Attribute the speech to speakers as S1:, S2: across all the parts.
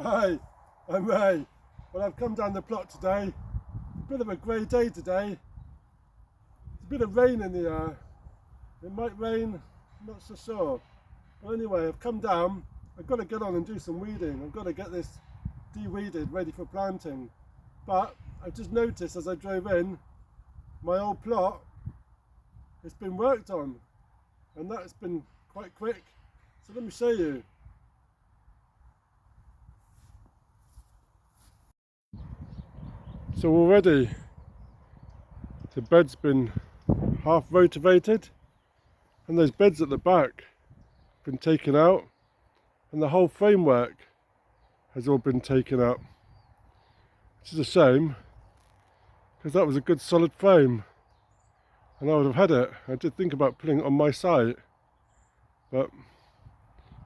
S1: Hi, I'm Ray. Well, I've come down the plot today. A bit of a grey day today. There's a bit of rain in the air. It might rain, not so sure. But anyway, I've come down. I've got to get on and do some weeding. I've got to get this de-weeded, ready for planting. But I just noticed as I drove in, my old plot has been worked on. And that's been quite quick. So let me show you. So already the bed's been half rotavated and those beds at the back have been taken out and the whole framework has all been taken up, which is a shame because that was a good solid frame and I would have had it. I did think about putting it on my site, but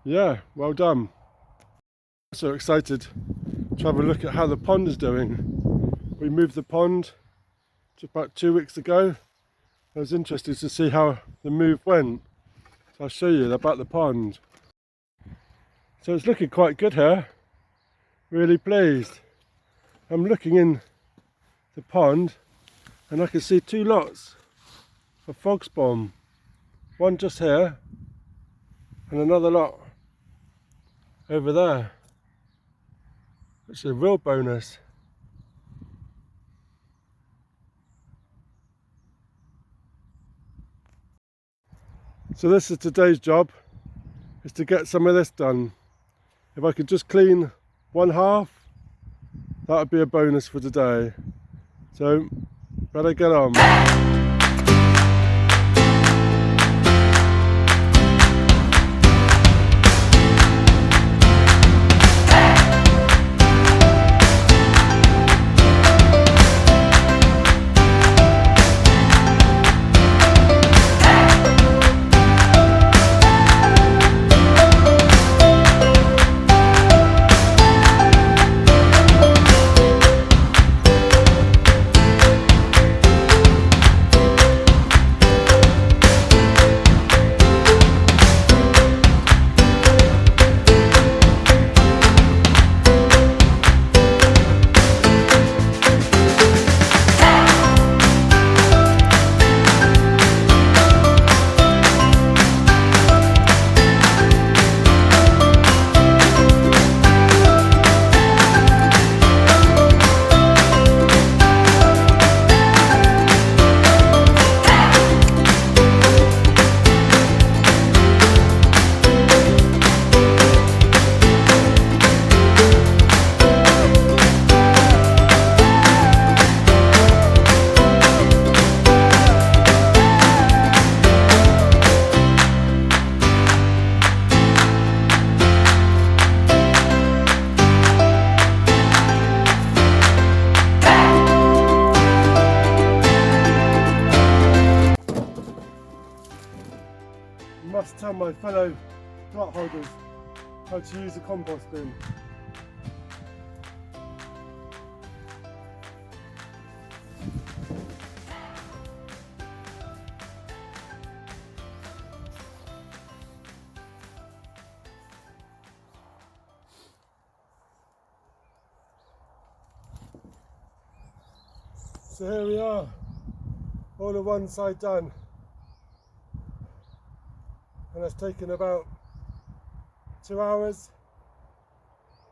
S1: yeah, well done. So excited to have a look at how the pond is doing. We moved the pond just about 2 weeks ago. I was interested to see how the move went. So I'll show you about the pond. So it's looking quite good here. Really pleased. I'm looking in the pond and I can see 2 lots of frog spawn. One just here and another lot over there. It's a real bonus. So this is today's job, is to get some of this done. If I could just clean one half, that would be a bonus for today. So, better get on. Must tell my fellow plot holders how to use a compost bin. So here we are, all of one side done. And it's taken about 2 hours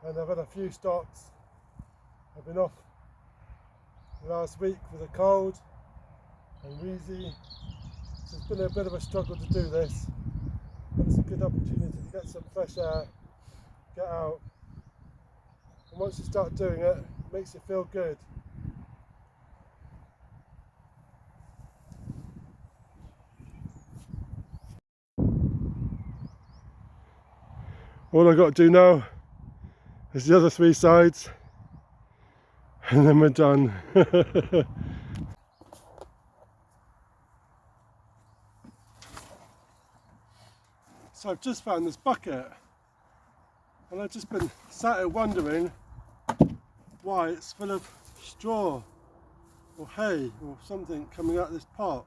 S1: and I've had a few stops. I've been off last week with a cold and wheezy, so it's been a bit of a struggle to do this, but it's a good opportunity to get some fresh air, get out, and once you start doing it, it makes you feel good. All I've got to do now is the other 3 sides and then we're done. So I've just found this bucket and I've just been sat here wondering why it's full of straw or hay or something coming out of this pot.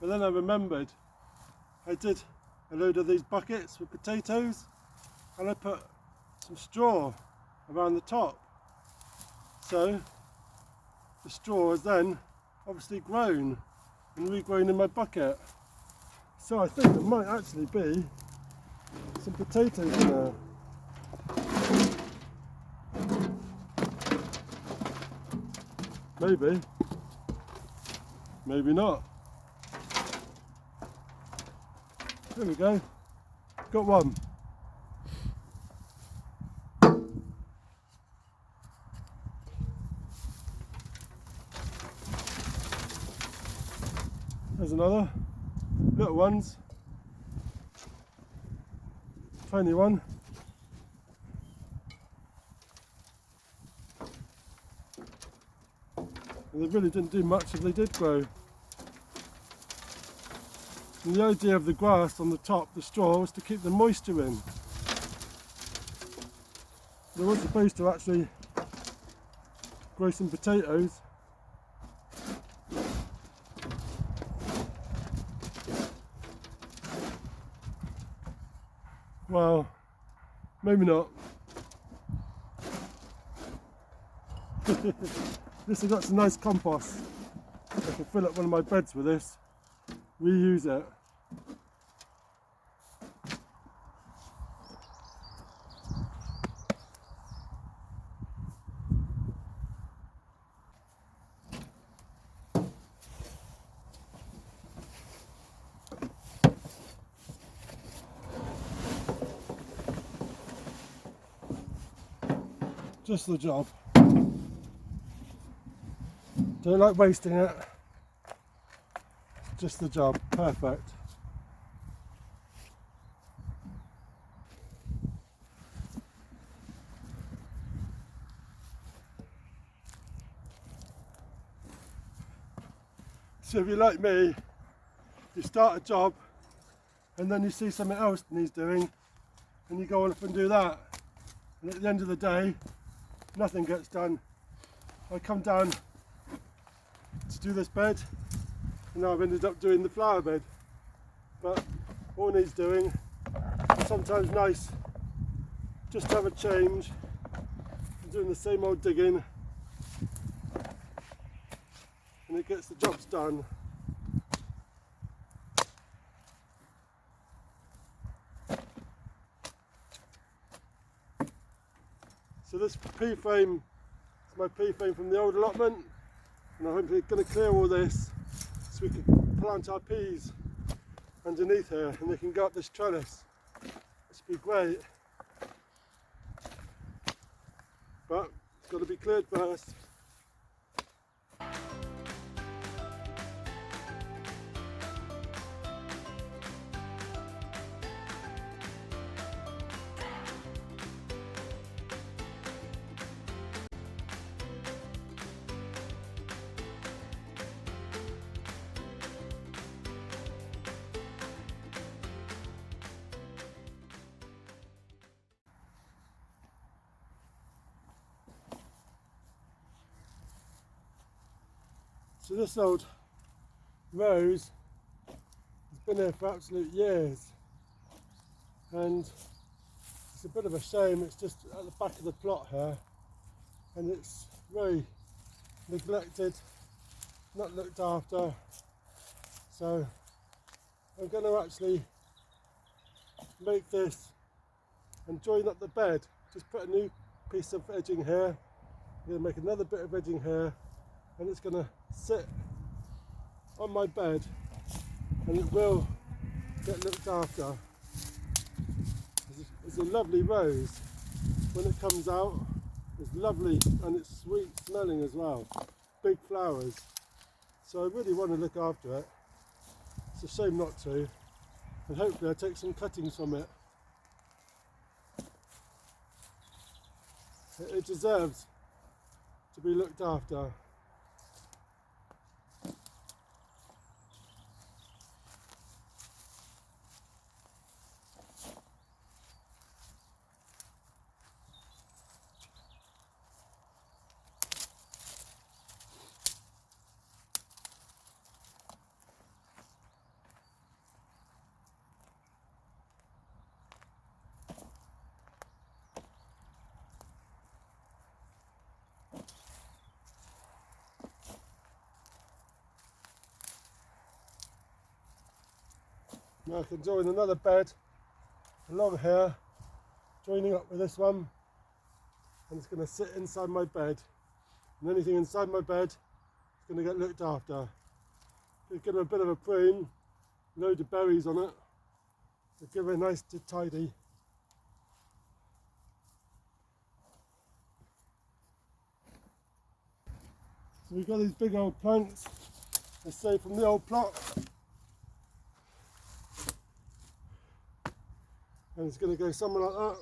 S1: But then I remembered I did a load of these buckets with potatoes and I put some straw around the top. So the straw has then obviously grown and regrown in my bucket. So I think there might actually be some potatoes in there. Maybe, maybe not. There we go, got one. There's another, little ones, tiny one. And they really didn't do much if they did grow. And the idea of the grass on the top, the straw, was to keep the moisture in. They were supposed to actually grow some potatoes. Well, maybe not. This has got some nice compost. I can fill up one of my beds with this, reuse it. Just the job. Don't like wasting it. Just the job. Perfect. So if you're like me, you start a job and then you see something else that needs doing and you go off and do that. And at the end of the day, nothing gets done. I come down to do this bed and now I've ended up doing the flower bed. But all needs doing. It's sometimes nice just to have a change from doing the same old digging, and it gets the jobs done. So this pea frame is my pea frame from the old allotment, and I'm hopefully going to clear all this so we can plant our peas underneath here and they can go up this trellis. This would be great, but it's got to be cleared first. So this old rose has been here for absolute years, and it's a bit of a shame. It's just at the back of the plot here and it's very neglected, not looked after. So I'm going to actually make this and join up the bed. Just put a new piece of edging here. I'm going to make another bit of edging here, and it's going to sit on my bed and it will get looked after. It's a lovely rose. When it comes out, it's lovely and it's sweet smelling as well. Big flowers. So I really want to look after it. It's a shame not to. And hopefully I'll take some cuttings from it. It deserves to be looked after. Now I can join another bed along here, joining up with this one, and it's going to sit inside my bed, and anything inside my bed is going to get looked after. Give it a bit of a prune, load of berries on it, to give it a nice to tidy. So we've got these big old plants, let's say from the old plot, and it's going to go somewhere like that,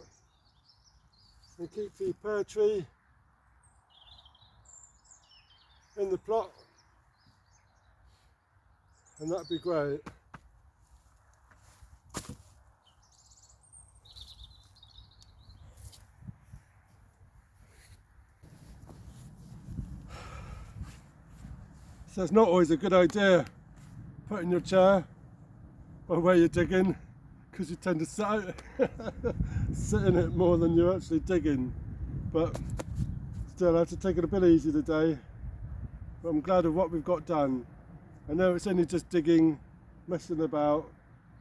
S1: and keep the pear tree in the plot, and that'd be great. So it's not always a good idea putting your chair by where you're digging, because you tend to sit in it more than you're actually digging. But still, I have to take it a bit easy today. But I'm glad of what we've got done. I know it's only just digging, messing about,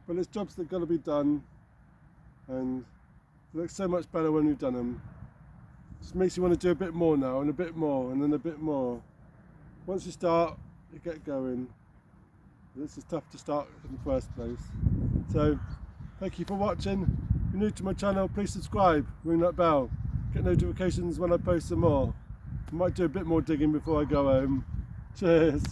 S1: but it's jobs that got to be done, and it looks so much better when we've done them. Just makes you want to do a bit more now, and a bit more, and then a bit more. Once you start, you get going. This is tough to start in the first place. So, thank you for watching. If you're new to my channel, please subscribe, ring that bell, get notifications when I post some more. I might do a bit more digging before I go home. Cheers.